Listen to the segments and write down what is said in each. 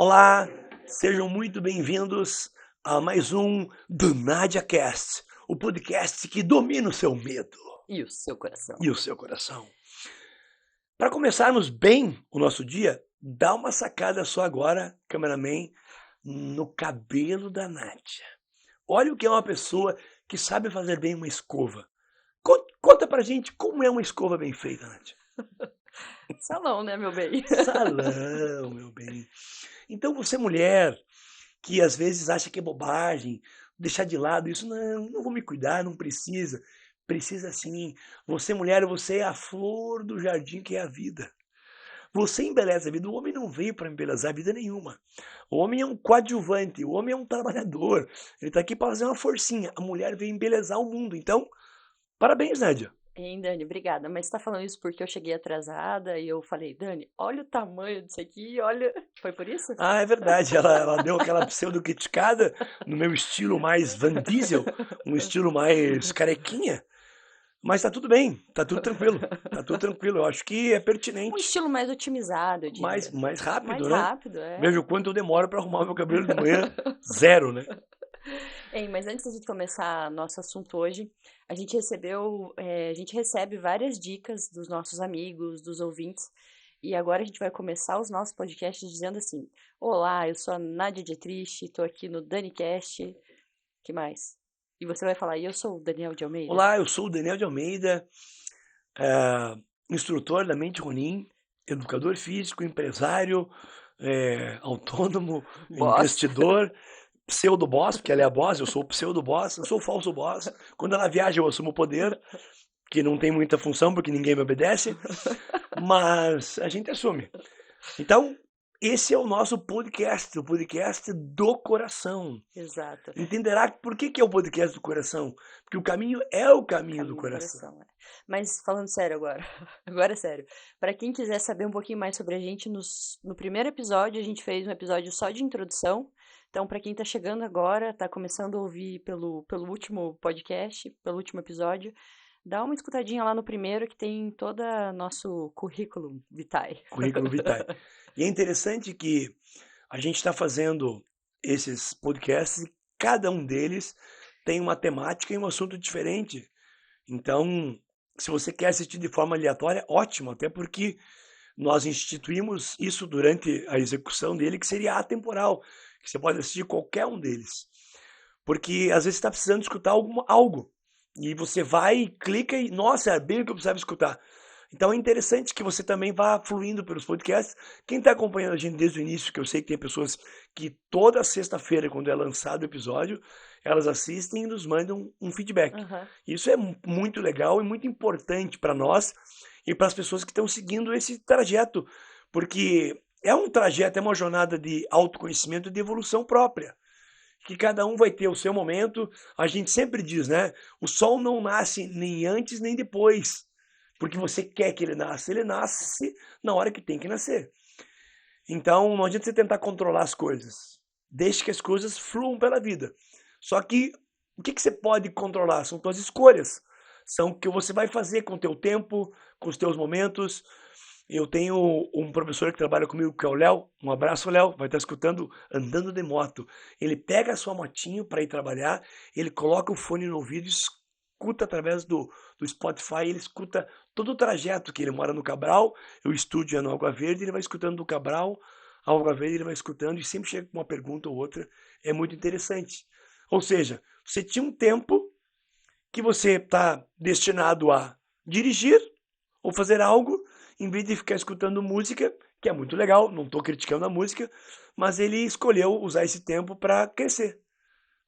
Olá, sejam muito bem-vindos a mais um do NadiaCast, o podcast que domina o seu medo E o seu coração? e o seu coração. Para começarmos bem o nosso dia, dá uma sacada só agora, cameraman, no cabelo da Nádia. Olha o que é uma pessoa que sabe fazer bem uma escova. Conta pra gente como é uma escova bem feita, Nádia. Salão, né, meu bem? Salão, meu bem. Então você, mulher, que às vezes acha que é bobagem, deixar de lado isso, não vou me cuidar, não precisa. Precisa sim. Você, mulher, você é a flor do jardim que é a vida. Você embeleza a vida. O homem não veio para embelezar a vida nenhuma. O homem é um coadjuvante, o homem é um trabalhador. Ele está aqui para fazer uma forcinha. A mulher veio embelezar o mundo. Então, parabéns, Nádia. Hein, Dani, obrigada. Mas você tá falando isso porque eu cheguei atrasada e eu falei, Dani, olha o tamanho disso aqui, olha. Foi por isso? Ah, é verdade. Ela deu aquela pseudo-criticada no meu estilo mais Van Diesel, um estilo mais carequinha. Mas tá tudo bem, tá tudo tranquilo. Tá tudo tranquilo. Eu acho que é Um pertinente. estilo mais otimizado, eu Mais, diria. mais rápido, Mais né? rápido, é. Veja o quanto eu demoro para arrumar o meu cabelo de manhã. Zero, né? Hein, mas antes da gente começar nosso assunto hoje, a gente recebe várias dicas dos nossos amigos, dos ouvintes, e agora a gente vai começar os nossos podcasts dizendo assim: Olá, eu sou a Nádia Dietrich, tô aqui no DaniCast. Que mais? E você vai falar, e eu sou o Daniel de Almeida? Olá, eu sou o Daniel de Almeida, instrutor da Mente Ronin, educador físico, empresário, autônomo, Boss. investidor, pseudo-boss, porque ela é a boss, eu sou o pseudo-boss, eu sou o falso boss. Quando ela viaja, eu assumo o poder, que não tem muita função, porque ninguém me obedece, mas a gente assume. Então, esse é o nosso podcast, o podcast do coração. Exato. Entenderá por que é o podcast do coração? Porque o caminho é o caminho do coração. É. Mas falando sério agora, agora é sério. Para quem quiser saber um pouquinho mais sobre a gente, no primeiro episódio a gente fez um episódio só de introdução. Então, para quem tá chegando agora, tá começando a ouvir pelo último podcast, pelo último episódio, dá uma escutadinha lá no primeiro que tem todo nosso currículo vitae. Currículo vitae. E é interessante que a gente está fazendo esses podcasts e cada um deles tem uma temática e um assunto diferente. Então, se você quer assistir de forma aleatória, ótimo, até porque nós instituímos isso durante a execução dele, que seria atemporal, que você pode assistir qualquer um deles. Porque às vezes você está precisando escutar algo, e você vai e clica e, nossa, é bem o que eu precisava escutar. Então é interessante que você também vá fluindo pelos podcasts. Quem está acompanhando a gente desde o início, que eu sei que tem pessoas que toda sexta-feira, quando é lançado o episódio, elas assistem e nos mandam um feedback. Uhum. Isso é muito legal e muito importante para nós e para as pessoas que estão seguindo esse trajeto, porque é um trajeto, é uma jornada de autoconhecimento e de evolução própria, que cada um vai ter o seu momento. A gente sempre diz, né? O sol não nasce nem antes nem depois, porque você quer que ele nasce na hora que tem que nascer. Então não adianta você tentar controlar as coisas, deixe que as coisas fluam pela vida. Só que o que você pode controlar? São suas escolhas, são o que você vai fazer com o teu tempo, com os teus momentos. Eu tenho um professor que trabalha comigo, que é o Léo. Um abraço, Léo. Vai estar escutando andando de moto. Ele pega a sua motinho para ir trabalhar, ele coloca o fone no ouvido, escuta através do Spotify, ele escuta todo o trajeto que ele mora no Cabral, o estúdio é no Água Verde, ele vai escutando do Cabral ao Água Verde, ele vai escutando e sempre chega com uma pergunta ou outra. É muito interessante. Ou seja, você tinha um tempo que você está destinado a dirigir ou fazer algo, em vez de ficar escutando música, que é muito legal, não estou criticando a música, mas ele escolheu usar esse tempo para crescer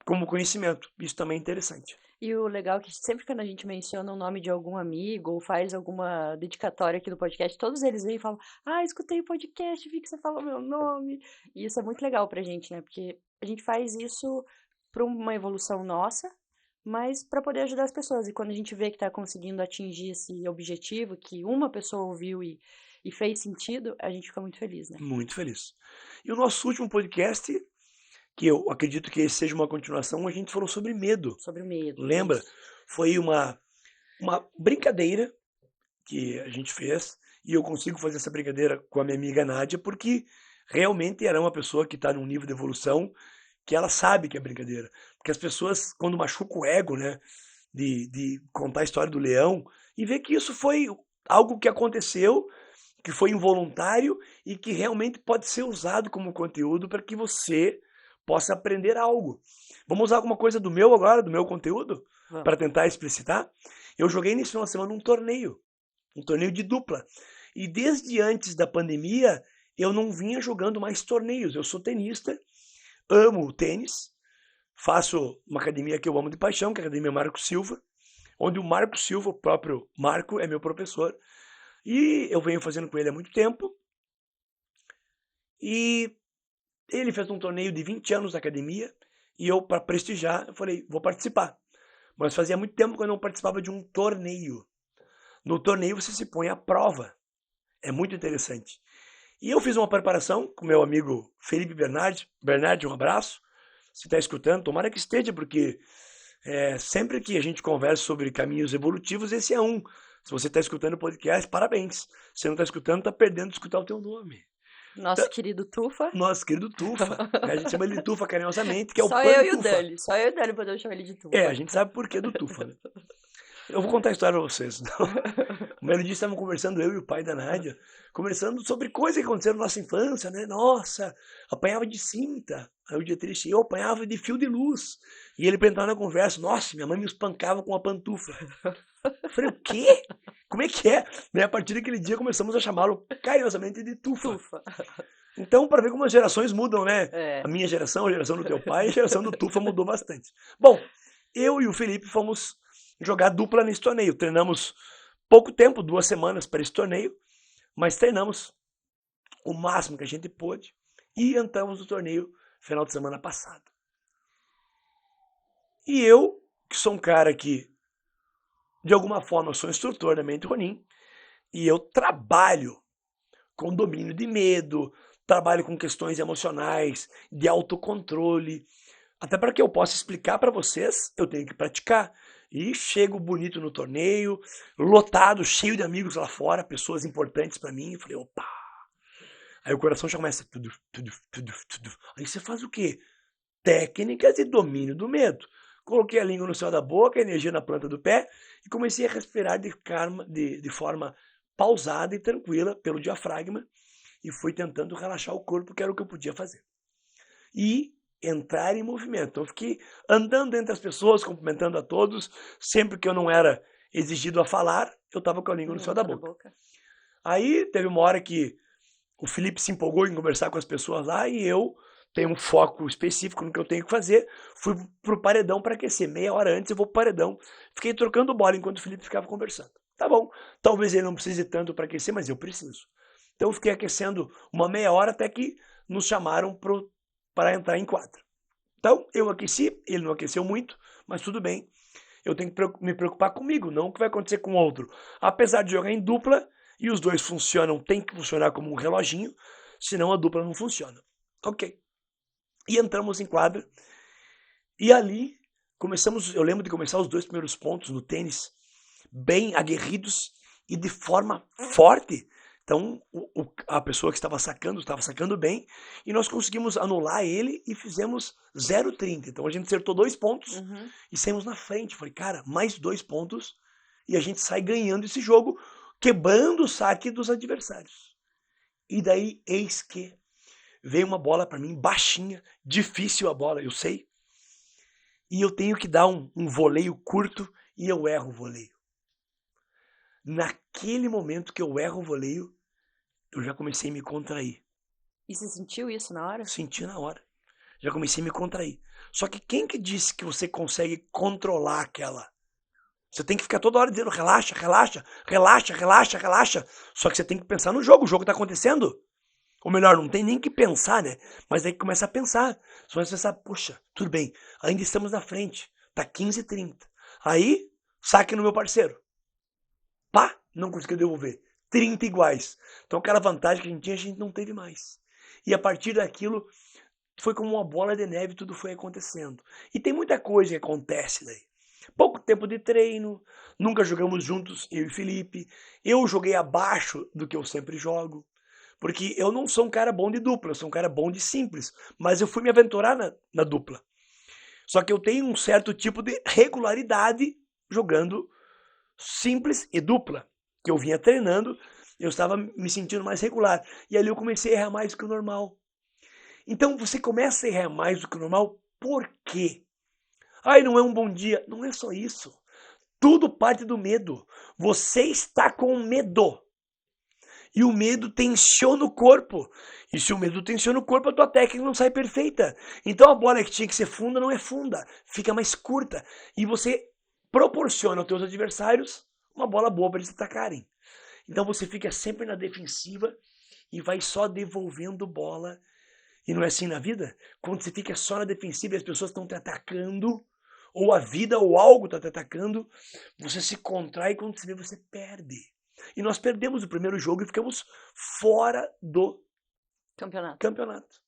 como conhecimento. Isso também é interessante. E o legal é que sempre quando a gente menciona o nome de algum amigo ou faz alguma dedicatória aqui no podcast, todos eles vêm e falam: Ah, escutei o podcast, vi que você falou meu nome. E isso é muito legal pra gente, né? Porque a gente faz isso pra uma evolução nossa, mas pra poder ajudar as pessoas. E quando a gente vê que tá conseguindo atingir esse objetivo, que uma pessoa ouviu e fez sentido, a gente fica muito feliz, né? Muito feliz. E o nosso último podcast, que eu acredito que esse seja uma continuação, a gente falou sobre medo. Sobre o medo. Lembra? Isso. Foi uma brincadeira que a gente fez, e eu consigo fazer essa brincadeira com a minha amiga Nádia, porque realmente era uma pessoa que está num nível de evolução que ela sabe que é brincadeira. Porque as pessoas, quando machucam o ego, né, de contar a história do leão, e ver que isso foi algo que aconteceu, que foi involuntário e que realmente pode ser usado como conteúdo para que você possa aprender algo. Vamos usar alguma coisa do meu agora, do meu conteúdo, Vamos. para tentar explicitar? Eu joguei nesse final de semana um torneio de dupla. E desde antes da pandemia, eu não vinha jogando mais torneios. Eu sou tenista, amo o tênis, faço uma academia que eu amo de paixão, que é a Academia Marco Silva, onde o Marco Silva, o próprio Marco, é meu professor. E eu venho fazendo com ele há muito tempo. E ele fez um torneio de 20 anos na academia. E eu, para prestigiar, eu falei, vou participar. Mas fazia muito tempo que eu não participava de um torneio. No torneio você se põe à prova. É muito interessante. E eu fiz uma preparação com meu amigo Felipe Bernardi. Bernardi, um abraço. Se está escutando, tomara que esteja, porque sempre que a gente conversa sobre caminhos evolutivos, esse é um. Se você está escutando o podcast, parabéns. Se não está escutando, está perdendo de escutar o teu nome. Nosso querido Tufa. Nosso querido Tufa. A gente chama ele de Tufa carinhosamente, que é o Só eu e o Pantufa. Dani. Só eu e o Dani podemos chamar ele de Tufa. A gente sabe por que do Tufa, né? Eu vou contar a história pra vocês. Um belo dia estavam conversando, eu e o pai da Nádia, conversando sobre coisas que aconteceram na nossa infância, né? Nossa, apanhava de cinta. Aí o dia triste, eu apanhava de fio de luz. E ele perguntava na conversa, nossa, minha mãe me espancava com a pantufa. Eu falei, o quê? Como é que é? E a partir daquele dia começamos a chamá-lo carinhosamente de Tufa. Então, para ver como as gerações mudam, né? A minha geração, a geração do teu pai, a geração do Tufa mudou bastante. Bom, eu e o Felipe fomos jogar dupla nesse torneio. Treinamos pouco tempo, 2 semanas para esse torneio, mas treinamos o máximo que a gente pôde e entramos no torneio final de semana passado. E eu, que sou um cara que, de alguma forma, sou instrutor da Mente Ronin, e eu trabalho com domínio de medo, trabalho com questões emocionais, de autocontrole. Até para que eu possa explicar para vocês, eu tenho que praticar. E chego bonito no torneio, lotado, cheio de amigos lá fora, pessoas importantes para mim. Eu falei, opa! Aí o coração já começa tudo. Aí você faz o quê? Técnicas de domínio do medo. Coloquei a língua no céu da boca, a energia na planta do pé e comecei a respirar de forma pausada e tranquila pelo diafragma e fui tentando relaxar o corpo, que era o que eu podia fazer. E entrar em movimento. Então, eu fiquei andando entre as pessoas, cumprimentando a todos. Sempre que eu não era exigido a falar, eu estava com a língua no céu da boca. Aí teve uma hora que o Felipe se empolgou em conversar com as pessoas lá e eu tenho um foco específico no que eu tenho que fazer. Fui pro paredão para aquecer. Meia hora antes eu vou pro paredão. Fiquei trocando bola enquanto o Felipe ficava conversando. Tá bom, talvez ele não precise tanto para aquecer, mas eu preciso. Então eu fiquei aquecendo uma meia hora até que nos chamaram para entrar em quadra. Então eu aqueci, ele não aqueceu muito, mas tudo bem. Eu tenho que me preocupar comigo, não o que vai acontecer com o outro. Apesar de jogar em dupla, e os dois funcionam, tem que funcionar como um reloginho, senão a dupla não funciona. Ok. E entramos em quadra, e ali começamos, eu lembro de começar os 2 primeiros pontos no tênis, bem aguerridos e de forma forte. Então, a pessoa que estava sacando bem, e nós conseguimos anular ele e fizemos 0,30. Então, a gente acertou 2 pontos e saímos na frente. Falei, cara, mais 2 pontos e a gente sai ganhando esse jogo, quebrando o saque dos adversários. E daí, eis que veio uma bola para mim, baixinha, difícil a bola, eu sei. E eu tenho que dar um voleio curto e eu erro o voleio. Naquele momento que eu erro o voleio, eu já comecei a me contrair. E você sentiu isso na hora? Senti na hora. Já comecei a me contrair. Só que quem que disse que você consegue controlar aquela? Você tem que ficar toda hora dizendo relaxa, relaxa, relaxa, relaxa, relaxa. Só que você tem que pensar no jogo. O jogo tá acontecendo. Ou melhor, não tem nem que pensar, né? Mas aí começa a pensar. Você começa a pensar, puxa, tudo bem, ainda estamos na frente. Tá 15-30. Aí, saque no meu parceiro. Pá, não conseguiu devolver. 30 iguais. Então aquela vantagem que a gente não teve mais. E a partir daquilo, foi como uma bola de neve, tudo foi acontecendo. E tem muita coisa que acontece daí. Pouco tempo de treino, nunca jogamos juntos, eu e Felipe. Eu joguei abaixo do que eu sempre jogo. Porque eu não sou um cara bom de dupla, eu sou um cara bom de simples. Mas eu fui me aventurar na dupla. Só que eu tenho um certo tipo de regularidade jogando simples e dupla. Que eu vinha treinando, eu estava me sentindo mais regular. E ali eu comecei a errar mais do que o normal. Então você começa a errar mais do que o normal, por quê? Ai, não é um bom dia. Não é só isso. Tudo parte do medo. Você está com medo. E o medo tensiona o corpo. E se o medo tensiona o corpo, a tua técnica não sai perfeita. Então a bola que tinha que ser funda não é funda, fica mais curta. E você proporciona aos teus adversários uma bola boa para eles atacarem. Então você fica sempre na defensiva e vai só devolvendo bola. E não é assim na vida? Quando você fica só na defensiva e as pessoas estão te atacando, ou a vida ou algo está te atacando, você se contrai e quando você vê, você perde. E nós perdemos o primeiro jogo e ficamos fora do campeonato.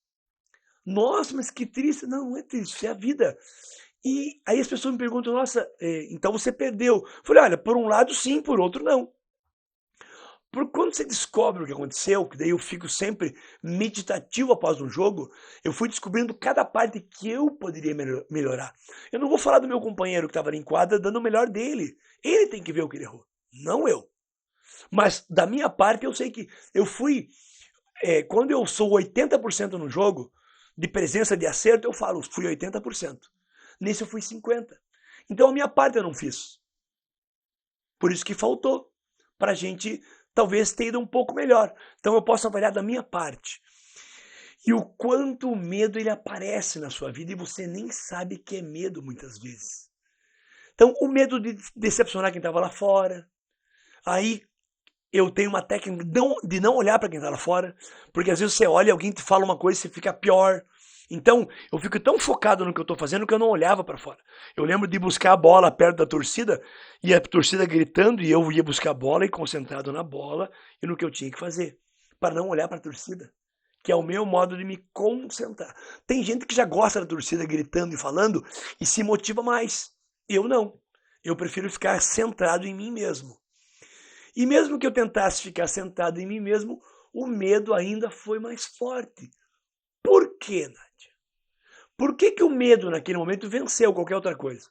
Nossa, mas que triste. Não, não é triste, isso é a vida. E aí as pessoas me perguntam, nossa, então você perdeu. Eu falei, olha, por um lado sim, por outro não. Porque quando você descobre o que aconteceu, que daí eu fico sempre meditativo após um jogo, eu fui descobrindo cada parte que eu poderia melhorar. Eu não vou falar do meu companheiro que estava ali em quadra dando o melhor dele. Ele tem que ver o que ele errou, não eu. Mas da minha parte eu sei que eu fui, quando eu sou 80% no jogo, de presença de acerto, eu falo, fui 80%. Nesse eu fui 50%. Então a minha parte eu não fiz. Por isso que faltou para a gente talvez ter ido um pouco melhor. Então eu posso avaliar da minha parte. E o quanto o medo ele aparece na sua vida e você nem sabe que é medo muitas vezes. Então o medo de decepcionar quem estava lá fora. Aí eu tenho uma técnica de não olhar para quem está lá fora, porque às vezes você olha e alguém te fala uma coisa e você fica pior. Então, eu fico tão focado no que eu estou fazendo que eu não olhava para fora. Eu lembro de buscar a bola perto da torcida, e a torcida gritando, e eu ia buscar a bola e concentrado na bola e no que eu tinha que fazer, para não olhar para a torcida, que é o meu modo de me concentrar. Tem gente que já gosta da torcida gritando e falando e se motiva mais. Eu não. Eu prefiro ficar centrado em mim mesmo. E mesmo que eu tentasse ficar centrado em mim mesmo, o medo ainda foi mais forte. Por quê, Nádia? Por que o medo naquele momento venceu qualquer outra coisa?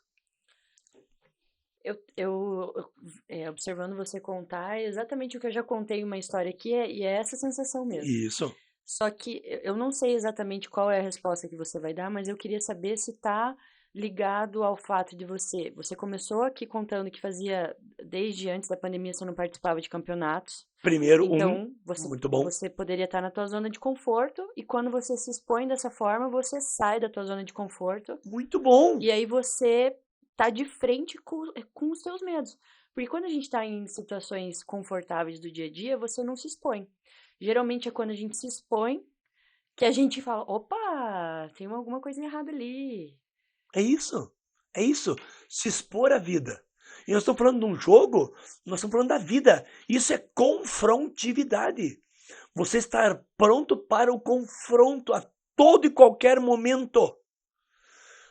Observando você contar, é exatamente o que eu já contei uma história aqui, e é essa sensação mesmo. Isso. Só que eu não sei exatamente qual é a resposta que você vai dar, mas eu queria saber se está ligado ao fato de você começou aqui contando que fazia, desde antes da pandemia, você não participava de campeonatos. Primeiro, Então, muito bom. você poderia estar na tua zona de conforto, e quando você se expõe dessa forma, você sai da tua zona de conforto. Muito bom. E aí você tá de frente com os seus medos. Porque quando a gente tá em situações confortáveis do dia a dia, você não se expõe. Geralmente é quando a gente se expõe que a gente fala, opa, tem alguma coisa errada ali. É isso. É isso. Se expor à vida. E nós estamos falando de um jogo, nós estamos falando da vida. Isso é confrontividade. Você estar pronto para o confronto a todo e qualquer momento.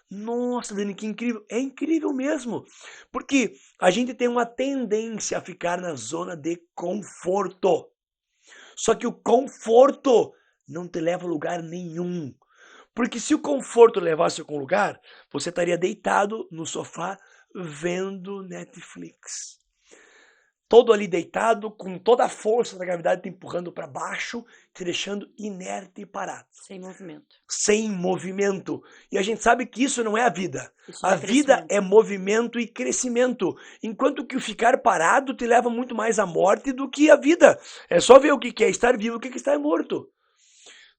Nossa, Dani, que incrível. É incrível mesmo. Porque a gente tem uma tendência a ficar na zona de conforto. Só que o conforto não te leva a lugar nenhum. Porque se o conforto levasse a algum lugar, você estaria deitado no sofá vendo Netflix. Todo ali deitado, com toda a força da gravidade te empurrando para baixo, te deixando inerte e parado. Sem movimento. Sem movimento. E a gente sabe que isso não é a vida. Isso A vida é movimento e crescimento. Enquanto que o ficar parado te leva muito mais à morte do que a vida. É só ver o que é estar vivo e o que é estar morto.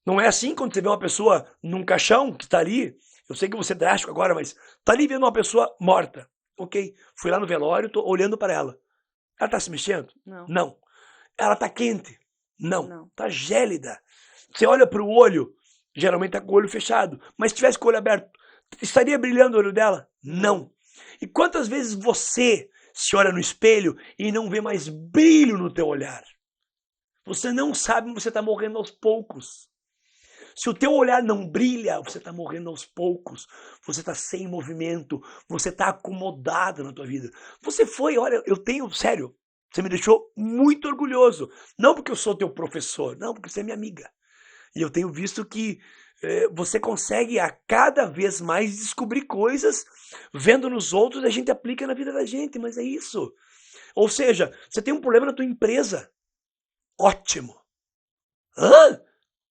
Não é assim quando você vê uma pessoa num caixão que está ali. Eu sei que você é drástico agora, mas está ali vendo uma pessoa morta. Ok, fui lá no velório, estou olhando para ela. Ela está se mexendo? Não. Não. Ela está quente? Não. Está gélida. Você olha para o olho, geralmente está com o olho fechado. Mas se tivesse com o olho aberto, estaria brilhando o olho dela? Não. E quantas vezes você se olha no espelho e não vê mais brilho no teu olhar? Você não sabe, você está morrendo aos poucos. Se o teu olhar não brilha, você está morrendo aos poucos. Você está sem movimento. Você está acomodado na tua vida. Você foi, olha, eu tenho, sério, Você me deixou muito orgulhoso. Não porque eu sou teu professor, não, porque você é minha amiga. E eu tenho visto que você consegue a cada vez mais descobrir coisas, vendo nos outros, a gente aplica na vida da gente, mas é isso. Ou seja, você tem um problema na tua empresa. Ótimo. Hã?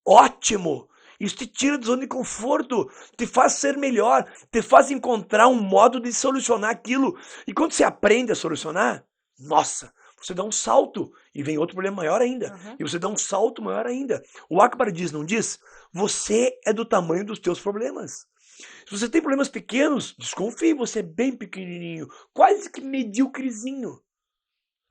Ótimo. Isso te tira da zona de conforto, te faz ser melhor, te faz encontrar um modo de solucionar aquilo. E quando você aprende a solucionar, nossa, você dá um salto e vem outro problema maior ainda. Uhum. E você dá um salto maior ainda. O Akbar diz, não diz? Você é do tamanho dos teus problemas. Se você tem problemas pequenos, desconfie, você é bem pequenininho, quase que medíocrezinho.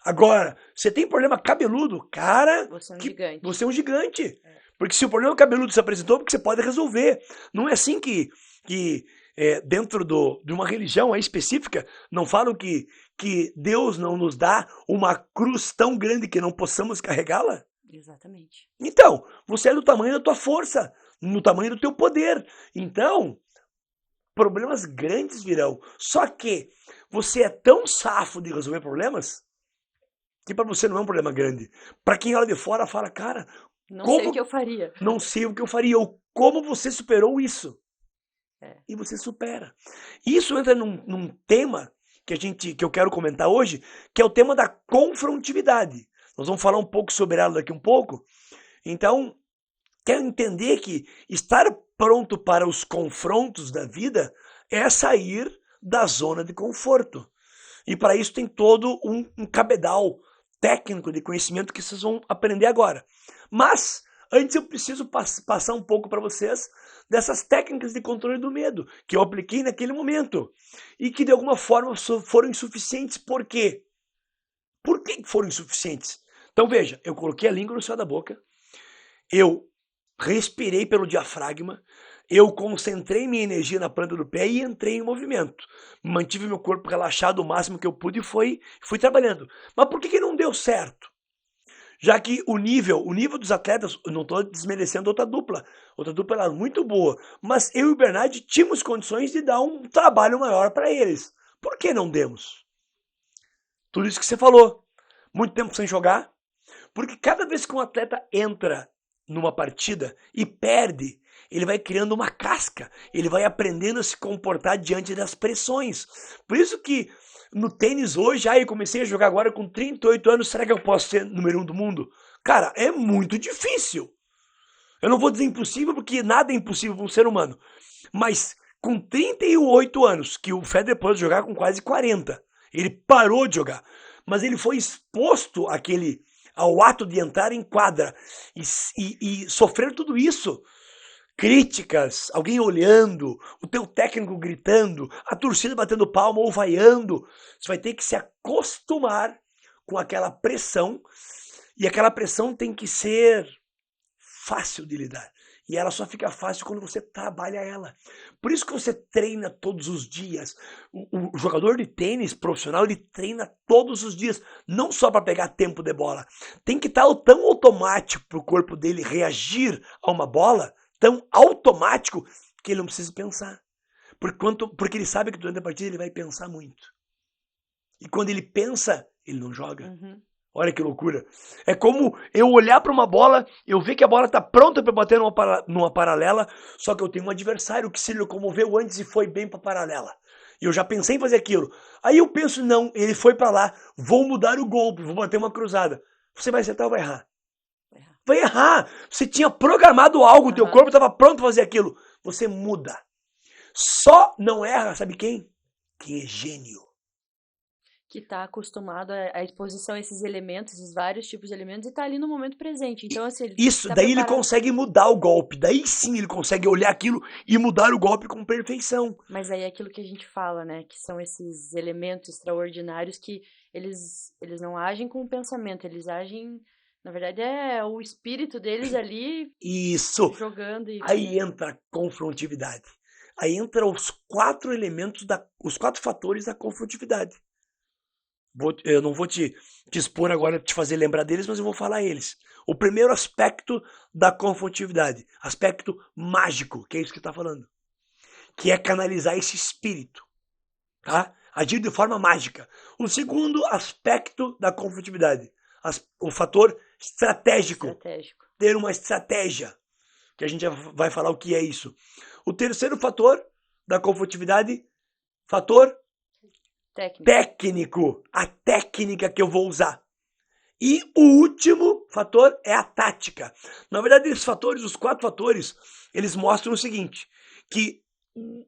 Agora, você tem problema cabeludo, cara, Você é um gigante. você é um gigante. Porque se o problema cabeludo se apresentou, porque você pode resolver. Não é assim que dentro de uma religião aí específica, não falam que Deus não nos dá uma cruz tão grande que não possamos carregá-la? Exatamente. Então, você é do tamanho da tua força, no tamanho do teu poder. Então, problemas grandes virão. Só que você é tão safo de resolver problemas que para você não é um problema grande. Para quem olha de fora fala, cara, Não sei o que eu faria. Não sei o que eu faria, ou como você superou isso. E você supera. Isso entra num tema que eu quero comentar hoje, que é o tema da confrontividade. Nós vamos falar um pouco sobre ela daqui um pouco. Então, quero entender que estar pronto para os confrontos da vida é sair da zona de conforto. E para isso tem todo um cabedal técnico de conhecimento que vocês vão aprender agora. Mas, antes eu preciso passar um pouco para vocês dessas técnicas de controle do medo que eu apliquei naquele momento e que de alguma forma foram insuficientes. Por quê? Por que foram insuficientes? Então veja, eu coloquei a língua no céu da boca, eu respirei pelo diafragma, eu concentrei minha energia na planta do pé e entrei em movimento. Mantive meu corpo relaxado o máximo que eu pude e fui trabalhando. Mas por que não deu certo? Já que o nível dos atletas, eu não estou desmerecendo outra dupla era muito boa, mas eu e o Bernard tínhamos condições de dar um trabalho maior para eles. Por que não demos? Tudo isso que você falou. Muito tempo sem jogar. Porque cada vez que um atleta entra numa partida e perde, ele vai criando uma casca, ele vai aprendendo a se comportar diante das pressões. Por isso que no tênis hoje, eu comecei a jogar agora com 38 anos, será que eu posso ser número 1 do mundo? Cara, é muito difícil. Eu não vou dizer impossível, porque nada é impossível para um ser humano. Mas com 38 anos, que o Federer pôde jogar com quase 40, ele parou de jogar. Mas ele foi exposto ao ato de entrar em quadra e sofrer tudo isso. Críticas, alguém olhando, o teu técnico gritando, a torcida batendo palma ou vaiando. Você vai ter que se acostumar com aquela pressão e aquela pressão tem que ser fácil de lidar. E ela só fica fácil quando você trabalha ela. Por isso que você treina todos os dias. O jogador de tênis profissional, ele treina todos os dias. Não só para pegar tempo de bola. Tem que estar tão automático para o corpo dele reagir a uma bola, tão automático, que ele não precisa pensar. Porque ele sabe que durante a partida ele vai pensar muito. E quando ele pensa, ele não joga. Uhum. Olha que loucura. É como eu olhar para uma bola, eu ver que a bola está pronta para bater numa paralela, só que eu tenho um adversário que se locomoveu antes e foi bem para a paralela. E eu já pensei em fazer aquilo. Aí eu penso, não, ele foi para lá, vou mudar o golpe, vou bater uma cruzada. Você vai acertar ou vai errar? Vai errar. Você tinha programado algo, o teu corpo estava pronto para fazer aquilo. Você muda. Só não erra, sabe quem? Quem é gênio. Que está acostumado à exposição a esses elementos, esses vários tipos de elementos, e está ali no momento presente. Então, assim, ele isso, tá daí preparado. Ele consegue mudar o golpe. Daí sim ele consegue olhar aquilo e mudar o golpe com perfeição. Mas aí é aquilo que a gente fala, né? Que são esses elementos extraordinários que eles não agem com o pensamento, eles agem... Na verdade, é o espírito deles ali isso. Jogando. Aí entra a confrontividade. Aí entra os 4 elementos, os 4 fatores da confrontividade. Eu não vou te expor agora, te fazer lembrar deles, mas eu vou falar eles. O primeiro aspecto da confrontividade, aspecto mágico, que é isso que está falando, que é canalizar esse espírito. Tá? agir de forma mágica. O segundo aspecto da conflitividade, o fator estratégico, ter uma estratégia, que a gente já vai falar o que é isso. O terceiro fator da conflitividade, fator técnico, a técnica que eu vou usar. E o último fator é a tática. Na verdade, esses fatores, os 4 fatores, eles mostram o seguinte, que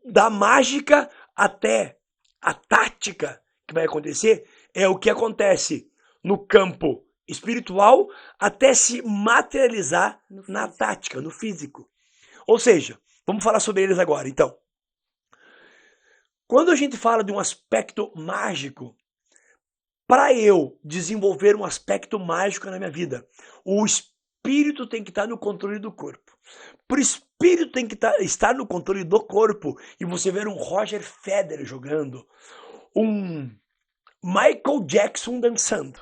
da mágica até a tática que vai acontecer é o que acontece no campo espiritual até se materializar na tática, no físico. Ou seja, vamos falar sobre eles agora, então. Quando a gente fala de um aspecto mágico, para eu desenvolver um aspecto mágico na minha vida, o espírito tem que estar no controle do corpo. Para o espírito tem que estar no controle do corpo e você ver um Roger Federer jogando, um Michael Jackson dançando,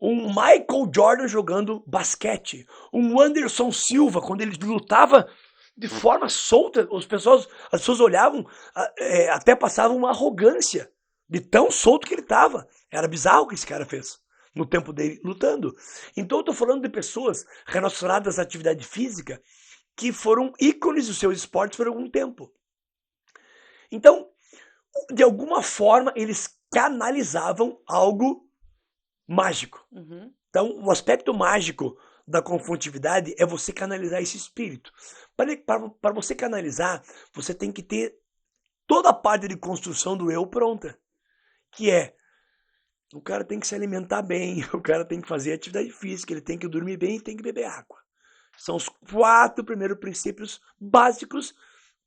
um Michael Jordan jogando basquete, um Anderson Silva, quando ele lutava de forma solta, as pessoas olhavam, até passavam uma arrogância de tão solto que ele estava. Era bizarro o que esse cara fez no tempo dele lutando. Então eu estou falando de pessoas relacionadas à atividade física que foram ícones dos seus esportes por algum tempo. Então, de alguma forma, eles canalizavam algo mágico. Então, o aspecto mágico da confrontividade é você canalizar esse espírito. Para você canalizar, você tem que ter toda a parte de construção do eu pronta. Que é, o cara tem que se alimentar bem, o cara tem que fazer atividade física, ele tem que dormir bem e tem que beber água. São os 4 primeiros princípios básicos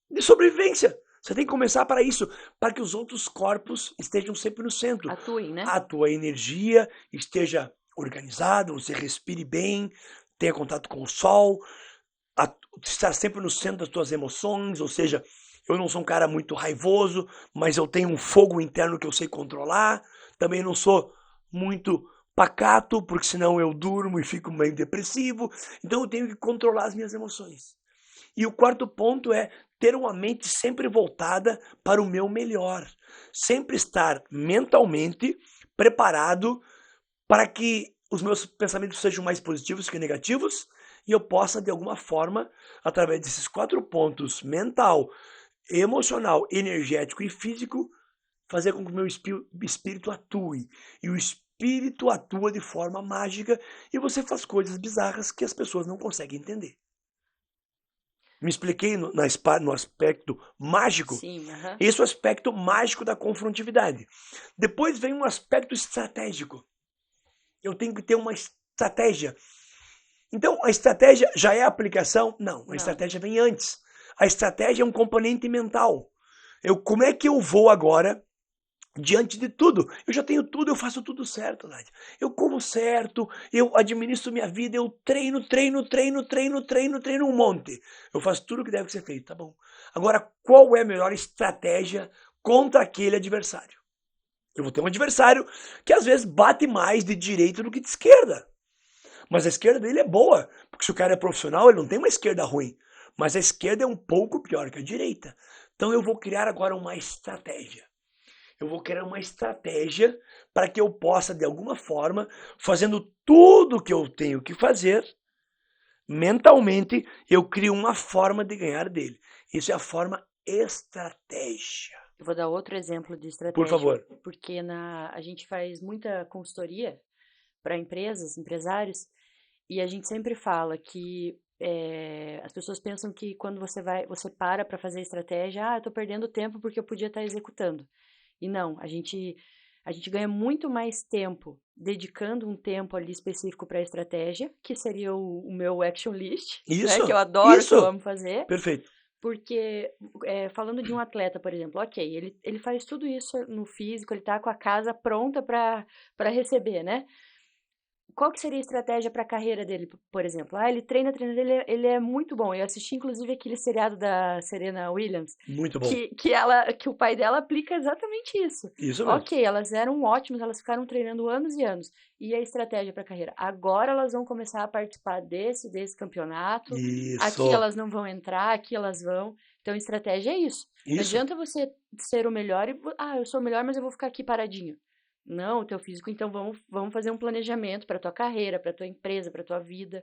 de sobrevivência. Você tem que começar para isso, para que os outros corpos estejam sempre no centro. Atuem, né? A tua energia esteja organizada, você respire bem, tenha contato com o sol, estar sempre no centro das tuas emoções, ou seja, eu não sou um cara muito raivoso, mas eu tenho um fogo interno que eu sei controlar. Também não sou muito pacato, porque senão eu durmo e fico meio depressivo. Então eu tenho que controlar as minhas emoções. E o quarto ponto é ter uma mente sempre voltada para o meu melhor. Sempre estar mentalmente preparado para que os meus pensamentos sejam mais positivos que negativos e eu possa, de alguma forma, através desses 4 pontos, mental, emocional, energético e físico, fazer com que o meu espírito atue. E o espírito atua de forma mágica e você faz coisas bizarras que as pessoas não conseguem entender. Me expliquei no aspecto mágico? Sim, Esse é o aspecto mágico da confrontividade. Depois vem um aspecto estratégico. Eu tenho que ter uma estratégia. Então, a estratégia já é a aplicação? Não, a estratégia vem antes. A estratégia é um componente mental. Como é que eu vou agora, diante de tudo? Eu já tenho tudo, eu faço tudo certo, Nádia. Eu como certo, eu administro minha vida, eu treino um monte. Eu faço tudo o que deve ser feito, tá bom. Agora, qual é a melhor estratégia contra aquele adversário? Eu vou ter um adversário que às vezes bate mais de direita do que de esquerda. Mas a esquerda dele é boa, porque se o cara é profissional, ele não tem uma esquerda ruim. Mas a esquerda é um pouco pior que a direita. Então eu vou criar agora uma estratégia. Eu vou criar uma estratégia para que eu possa, de alguma forma, fazendo tudo o que eu tenho que fazer, mentalmente, eu crio uma forma de ganhar dele. Isso é a forma estratégia. Eu vou dar outro exemplo de estratégia. Por favor. Porque a gente faz muita consultoria para empresas, empresários, e a gente sempre fala que as pessoas pensam que quando você para fazer a estratégia, eu estou perdendo tempo porque eu podia estar executando. E não, a gente ganha muito mais tempo dedicando um tempo ali específico para a estratégia, que seria o meu action list, Isso, né, que eu adoro, isso. que eu amo fazer. Perfeito. Porque, falando de um atleta, por exemplo, ok, ele faz tudo isso no físico, ele tá com a casa pronta para receber, né? Qual que seria a estratégia para a carreira dele, por exemplo? Ele treina, ele é muito bom. Eu assisti, inclusive, aquele seriado da Serena Williams. Muito bom. Que o pai dela aplica exatamente isso. Isso mesmo. Ok, elas eram ótimas, elas ficaram treinando anos e anos. E a estratégia para a carreira? Agora elas vão começar a participar desse campeonato. Isso. Aqui elas não vão entrar, aqui elas vão. Então, estratégia é isso. Não Isso. adianta você ser o melhor e, eu sou o melhor, mas eu vou ficar aqui paradinho. Não, o teu físico, então vamos fazer um planejamento para tua carreira, para tua empresa, para tua vida.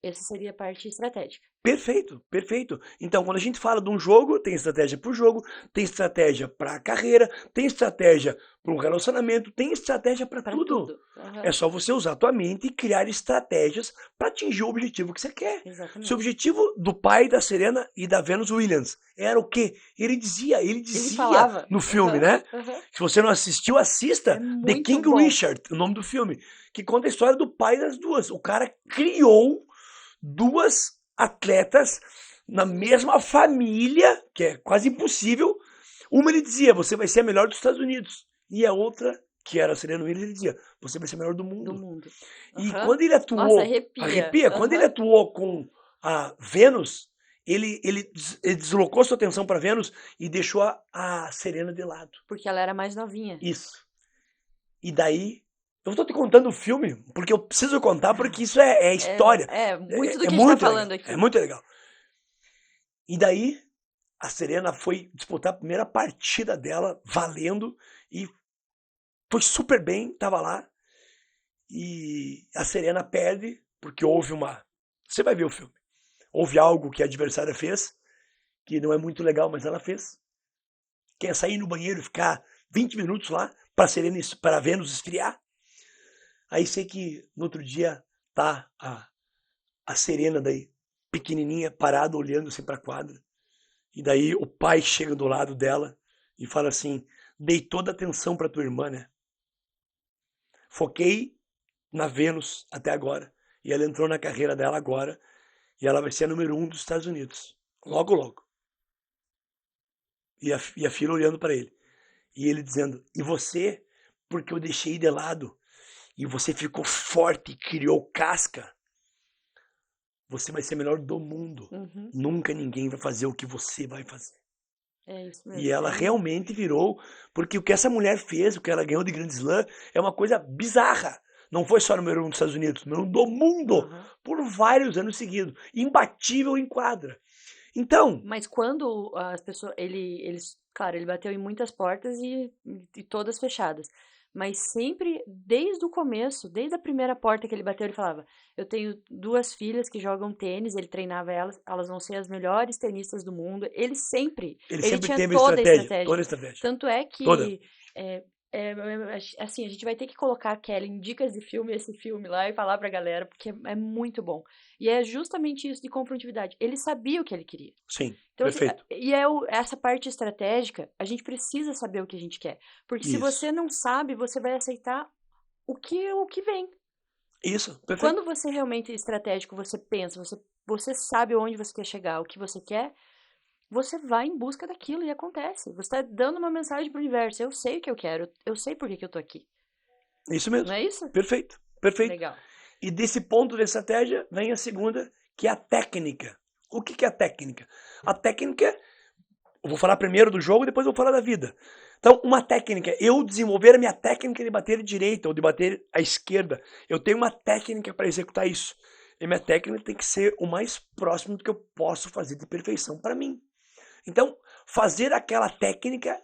Essa seria a parte estratégica. Perfeito, perfeito. Então, quando a gente fala de um jogo, tem estratégia para o jogo, tem estratégia para a carreira, tem estratégia para o relacionamento, tem estratégia para tudo. Uhum. É só você usar a tua mente e criar estratégias para atingir o objetivo que você quer. Exatamente. Se o objetivo do pai da Serena e da Venus Williams era o quê? Ele dizia falava no filme, né? Uhum. Se você não assistiu, assista The King bom. Richard, o nome do filme, que conta a história do pai das duas. O cara criou duas atletas na mesma família, que é quase impossível. Uma ele dizia, você vai ser a melhor dos Estados Unidos. E a outra, que era a Serena Williams, ele dizia, você vai ser a melhor do mundo. E quando ele atuou... Nossa, arrepia. Quando ele atuou com a Venus, ele deslocou sua atenção para Venus e deixou a Serena de lado. Porque ela era mais novinha. Isso. E daí... Eu estou te contando o filme, porque eu preciso contar, porque isso é história. Muito do que a gente está falando aqui. É muito legal. E daí, a Serena foi disputar a primeira partida dela, valendo, e foi super bem, estava lá. E a Serena perde, porque houve uma... Você vai ver o filme. Houve algo que a adversária fez, que não é muito legal, mas ela fez. Quer sair no banheiro e ficar 20 minutos lá, para a Venus esfriar. Aí sei que no outro dia tá a Serena daí, pequenininha, parada, olhando assim pra quadra. E daí o pai chega do lado dela e fala assim, dei toda a atenção pra tua irmã, né? Foquei na Venus até agora. E ela entrou na carreira dela agora. E ela vai ser a número 1 dos Estados Unidos. Logo, logo. E a filha olhando pra ele. E ele dizendo, e você, porque eu deixei de lado... E você ficou forte, criou casca. Você vai ser a melhor do mundo. Uhum. Nunca ninguém vai fazer o que você vai fazer. É isso mesmo. E ela realmente virou, porque o que essa mulher fez, o que ela ganhou de Grand Slam, é uma coisa bizarra. Não foi só número 1 dos Estados Unidos, número 1 do mundo, por vários anos seguidos. Imbatível em quadra. Então... Mas quando as pessoas... Claro, ele bateu em muitas portas e todas fechadas. Mas sempre, desde o começo, desde a primeira porta que ele bateu, ele falava, eu tenho 2 filhas que jogam tênis, ele treinava elas vão ser as melhores tenistas do mundo. Ele sempre tinha teve toda a estratégia. Toda a estratégia. Tanto é que, assim, a gente vai ter que colocar, Kelly, em dicas de filme, esse filme lá e falar pra galera, porque é muito bom. E é justamente isso de confrontividade. Ele sabia o que ele queria. Sim, então, perfeito. Assim, e essa parte estratégica, a gente precisa saber o que a gente quer. Porque se você não sabe, você vai aceitar o que vem. Isso, perfeito. Quando você realmente é estratégico, você pensa, você sabe onde você quer chegar, o que você quer, você vai em busca daquilo e acontece. Você está dando uma mensagem pro universo. Eu sei o que eu quero, eu sei por que eu tô aqui. Isso mesmo. Não é isso? Perfeito, perfeito. Legal. E desse ponto da estratégia vem a segunda, que é a técnica. O que é a técnica? A técnica, eu vou falar primeiro do jogo, depois eu vou falar da vida. Então, uma técnica, eu desenvolver a minha técnica de bater de direita ou de bater à esquerda. Eu tenho uma técnica para executar isso. E minha técnica tem que ser o mais próximo do que eu posso fazer de perfeição para mim. Então, fazer aquela técnica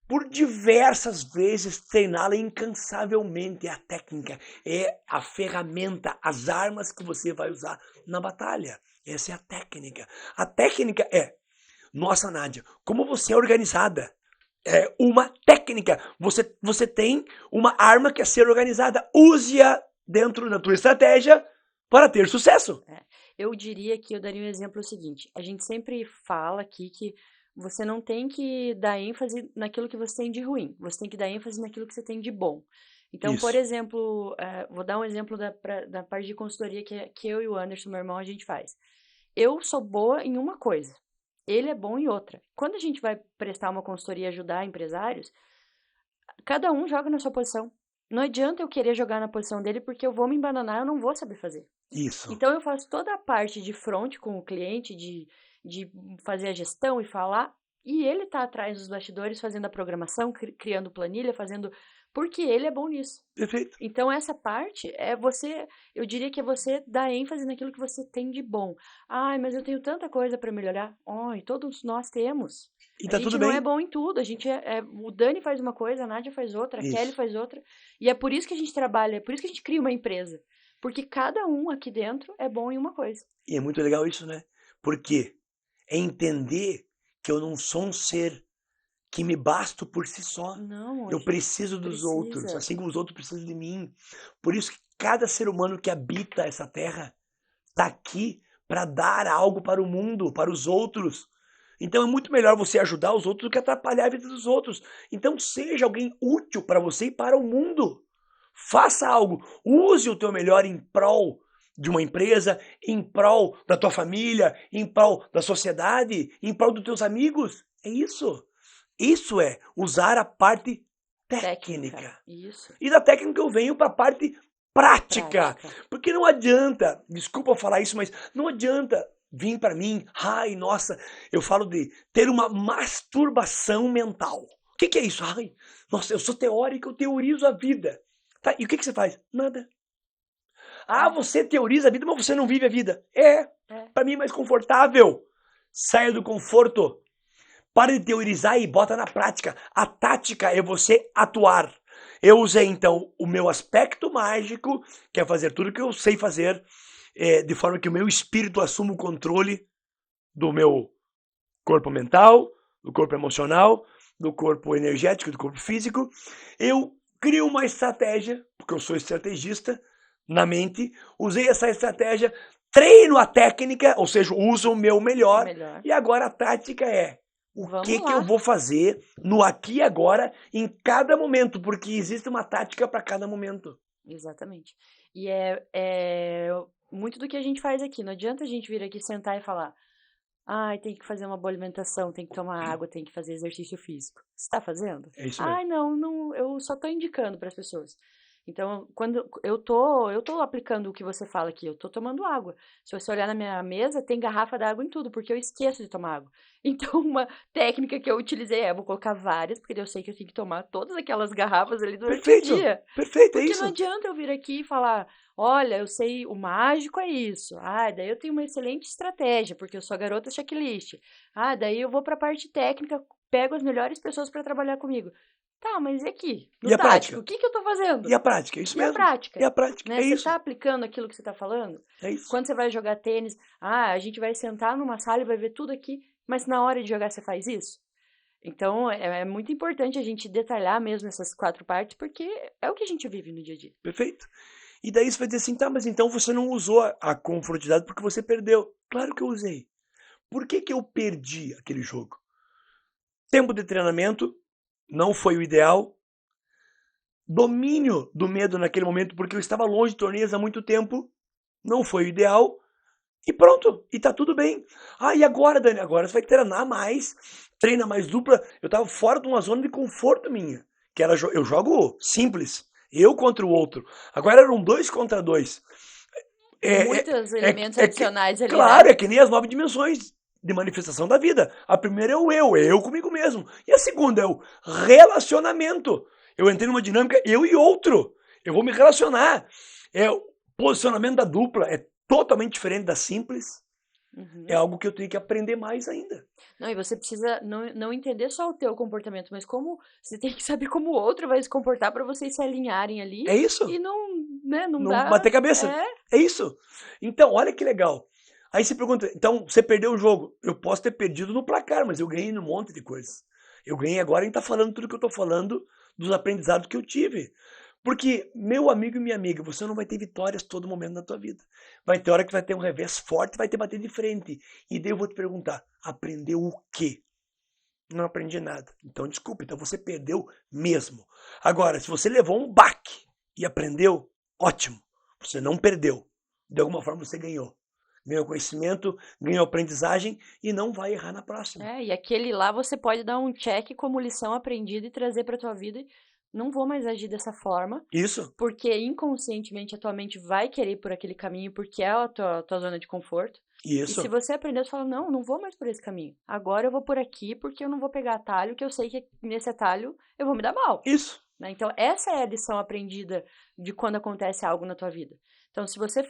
por diversas vezes, treiná-la incansavelmente. É a técnica, é a ferramenta, as armas que você vai usar na batalha. Essa é a técnica. A técnica é, nossa Nádia, como você é organizada. É uma técnica. Você tem uma arma que é ser organizada. Use-a dentro da tua estratégia para ter sucesso. Eu diria que eu daria um exemplo seguinte. A gente sempre fala aqui que você não tem que dar ênfase naquilo que você tem de ruim. Você tem que dar ênfase naquilo que você tem de bom. Então, por exemplo, vou dar um exemplo da parte de consultoria que eu e o Anderson, meu irmão, a gente faz. Eu sou boa em uma coisa. Ele é bom em outra. Quando a gente vai prestar uma consultoria e ajudar empresários, cada um joga na sua posição. Não adianta eu querer jogar na posição dele porque eu vou me embananar, eu não vou saber fazer. Isso. Então eu faço toda a parte de front com o cliente, de fazer a gestão e falar, e ele tá atrás dos bastidores fazendo a programação, criando planilha, fazendo porque ele é bom nisso. Perfeito. Então, essa parte é você, eu diria que é você dar ênfase naquilo que você tem de bom. Ai, mas eu tenho tanta coisa para melhorar. Ai, todos nós temos. E A tá gente tudo não é bem. bom em tudo. O Dani faz uma coisa, a Nádia faz outra, a Kelly Isso. faz outra. E é por isso que a gente trabalha, é por isso que a gente cria uma empresa. Porque cada um aqui dentro é bom em uma coisa. E é muito legal isso, né? Porque é entender que eu não sou um ser que me basto por si só. Não, a Eu gente preciso dos outros, precisa. assim como os outros precisam de mim. Por isso que cada ser humano que habita essa terra está aqui para dar algo para o mundo, para os outros. Então é muito melhor você ajudar os outros do que atrapalhar a vida dos outros. Então seja alguém útil para você e para o mundo. Faça algo, use o teu melhor em prol de uma empresa, em prol da tua família, em prol da sociedade, em prol dos teus amigos. É isso. Isso é usar a parte técnica. Isso. E da técnica eu venho para a parte prática. Prática. Porque não adianta, desculpa falar isso, mas não adianta vir para mim, ai, nossa, eu falo de ter uma masturbação mental. O que é isso? Ai, nossa, eu sou teórico, eu teorizo a vida. Tá, e o que você faz? Nada. Ah, você teoriza a vida, mas você não vive a vida. Para mim é mais confortável. Saia do conforto. Para de teorizar e bota na prática. A tática é você atuar. Eu usei, então, o meu aspecto mágico, que é fazer tudo que eu sei fazer, de forma que o meu espírito assuma o controle do meu corpo mental, do corpo emocional, do corpo energético, do corpo físico. Eu crio uma estratégia, porque eu sou estrategista na mente, usei essa estratégia, treino a técnica, ou seja, uso o meu melhor. E agora a tática é o que eu vou fazer no aqui e agora, em cada momento, porque existe uma tática para cada momento. Exatamente. E é muito do que a gente faz aqui. Não adianta a gente vir aqui sentar e falar, ai, tem que fazer uma boa alimentação, tem que tomar água, tem que fazer exercício físico. Você está fazendo? É isso mesmo. Ai, não, eu só estou indicando para as pessoas. Então, quando eu tô aplicando o que você fala aqui, eu tô tomando água. Se você olhar na minha mesa, tem garrafa d'água em tudo, porque eu esqueço de tomar água. Então, uma técnica que eu utilizei vou colocar várias, porque eu sei que eu tenho que tomar todas aquelas garrafas ali durante o dia. Perfeito, é Porque isso. não adianta eu vir aqui e falar, olha, eu sei, o mágico é isso. Ah, daí eu tenho uma excelente estratégia, porque eu sou a garota checklist. Ah, daí eu vou pra parte técnica, pego as melhores pessoas para trabalhar comigo. Tá, mas e aqui? No E a tático, prática? o que eu tô fazendo? E a prática? É isso mesmo. E a prática? E a prática? Né? É Você isso. tá aplicando aquilo que você tá falando? É isso. Quando você vai jogar tênis, a gente vai sentar numa sala e vai ver tudo aqui, mas na hora de jogar você faz isso? Então, é muito importante a gente detalhar mesmo essas 4 partes, porque é o que a gente vive no dia a dia. Perfeito. E daí você vai dizer assim, tá, mas então você não usou a confrontidade porque você perdeu. Claro que eu usei. Por que eu perdi aquele jogo? Tempo de treinamento não foi o ideal. Domínio do medo naquele momento, porque eu estava longe de torneios há muito tempo, não foi o ideal. E pronto, e tá tudo bem. Ah, e agora, Dani? Agora você vai treinar mais, treina mais dupla. Eu tava fora de uma zona de conforto minha, que era eu jogo simples, eu contra o outro. Agora eram 2 contra 2. Muitos elementos adicionais ali. Claro, né? é que nem as 9 dimensões de manifestação da vida. A primeira é o eu comigo mesmo. E a segunda é o relacionamento. Eu entrei numa dinâmica eu e outro. Eu vou me relacionar. O posicionamento da dupla é totalmente diferente da simples. É algo que eu tenho que aprender mais ainda. Não, e você precisa não entender só o teu comportamento, mas como você tem que saber como o outro vai se comportar para vocês se alinharem ali. É isso. E não bater cabeça. É isso. Então, olha que legal. Aí você pergunta, então você perdeu o jogo. Eu posso ter perdido no placar, mas eu ganhei num monte de coisas. Eu ganhei agora em estar falando tudo que eu estou falando dos aprendizados que eu tive. Porque, meu amigo e minha amiga, você não vai ter vitórias todo momento na tua vida. Vai ter hora que vai ter um revés forte, vai ter bater de frente. E daí eu vou te perguntar, aprendeu o quê? Não aprendi nada. Então, desculpa, então você perdeu mesmo. Agora, se você levou um baque e aprendeu, ótimo. Você não perdeu. De alguma forma você ganhou. Ganhou conhecimento, ganhou aprendizagem e não vai errar na próxima. E aquele lá você pode dar um check como lição aprendida e trazer para tua vida. Não vou mais agir dessa forma. Isso. Porque inconscientemente a tua mente vai querer ir por aquele caminho, porque é a tua zona de conforto. Isso. E se você aprender, você fala, não vou mais por esse caminho. Agora eu vou por aqui, porque eu não vou pegar atalho, que eu sei que nesse atalho eu vou me dar mal. Isso. né? Então, essa é a lição aprendida de quando acontece algo na tua vida. Então, se você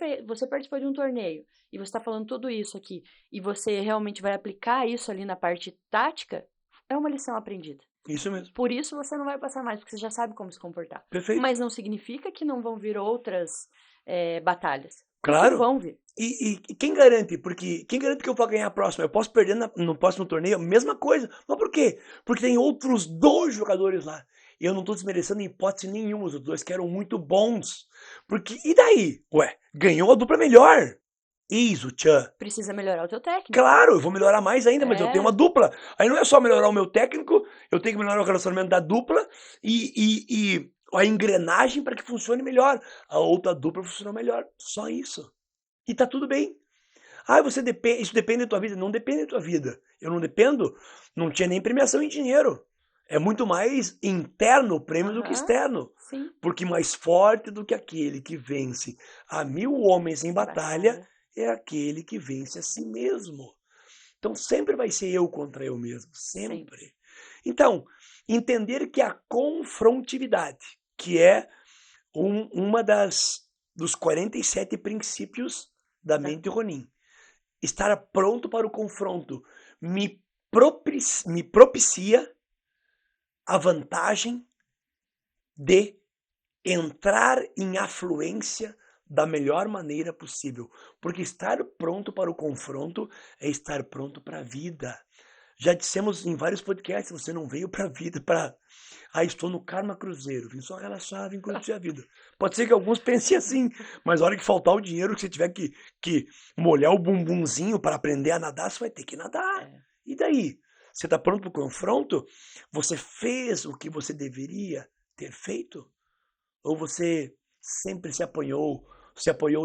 participou de um torneio e você está falando tudo isso aqui e você realmente vai aplicar isso ali na parte tática, é uma lição aprendida. Isso mesmo. Por isso você não vai passar mais, porque você já sabe como se comportar. Perfeito. Mas não significa que não vão vir outras batalhas. Claro. Vão vir. E quem garante? Porque quem garante que eu vou ganhar a próxima? Eu posso perder no próximo torneio, a mesma coisa. Mas por quê? Porque tem outros 2 jogadores lá. E eu não estou desmerecendo em hipótese nenhuma os dois, que eram muito bons. Porque, e daí? Ué, ganhou a dupla melhor. Isso, tchan. Precisa melhorar o teu técnico. Claro, eu vou melhorar mais ainda, mas eu tenho uma dupla. Aí não é só melhorar o meu técnico, eu tenho que melhorar o relacionamento da dupla e a engrenagem para que funcione melhor. A outra dupla funcionou melhor. Só isso. E tá tudo bem. Ah, isso depende da tua vida. Não depende da tua vida. Eu não dependo, não tinha nem premiação em dinheiro. É muito mais interno o prêmio do que externo. Sim. Porque mais forte do que aquele que vence a 1000 homens em batalha é aquele que vence a si mesmo. Então sempre vai ser eu contra eu mesmo. Sempre. Então, entender que a confrontividade, que é uma dos 47 princípios da mente Ronin, estar pronto para o confronto me propicia a vantagem de entrar em afluência da melhor maneira possível. Porque estar pronto para o confronto é estar pronto para a vida. Já dissemos em vários podcasts, você não veio para a vida para... Ah, estou no Karma Cruzeiro, vim só relaxar, vim curtir a vida. Pode ser que alguns pensem assim, mas a hora que faltar o dinheiro, que você tiver que molhar o bumbumzinho para aprender a nadar, você vai ter que nadar. E daí? Você está pronto para o confronto? Você fez o que você deveria ter feito? Ou você sempre se apoiou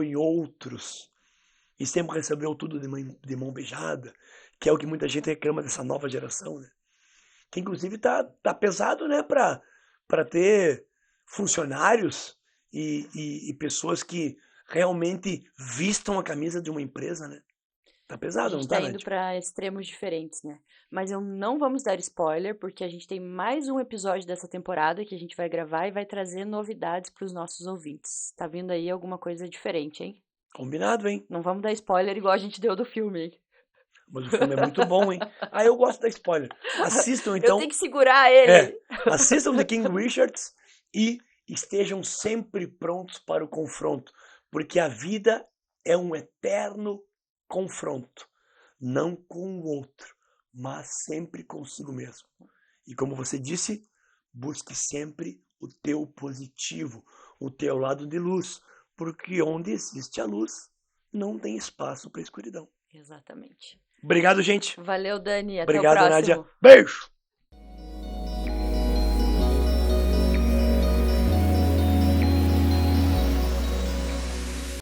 em outros e sempre recebeu tudo de mão beijada, que é o que muita gente reclama dessa nova geração, né? Que inclusive tá pesado, né, para ter funcionários e pessoas que realmente vistam a camisa de uma empresa, né? Tá pesado, não tá, A gente tá indo para extremos diferentes, né? Mas não vamos dar spoiler, porque a gente tem mais um episódio dessa temporada que a gente vai gravar e vai trazer novidades para os nossos ouvintes. Tá vindo aí alguma coisa diferente, hein? Combinado, hein? Não vamos dar spoiler igual a gente deu do filme, hein? Mas o filme é muito bom, hein? Ah, eu gosto da spoiler. Assistam, então. Eu tenho que segurar ele. Assistam The King Richards e estejam sempre prontos para o confronto, porque a vida é um eterno confronto, não com o outro, mas sempre consigo mesmo. E como você disse, busque sempre o teu positivo, o teu lado de luz, porque onde existe a luz, não tem espaço para escuridão. Exatamente. Obrigado, gente. Valeu, Dani. Até Obrigado, o próximo. Nádia. Beijo!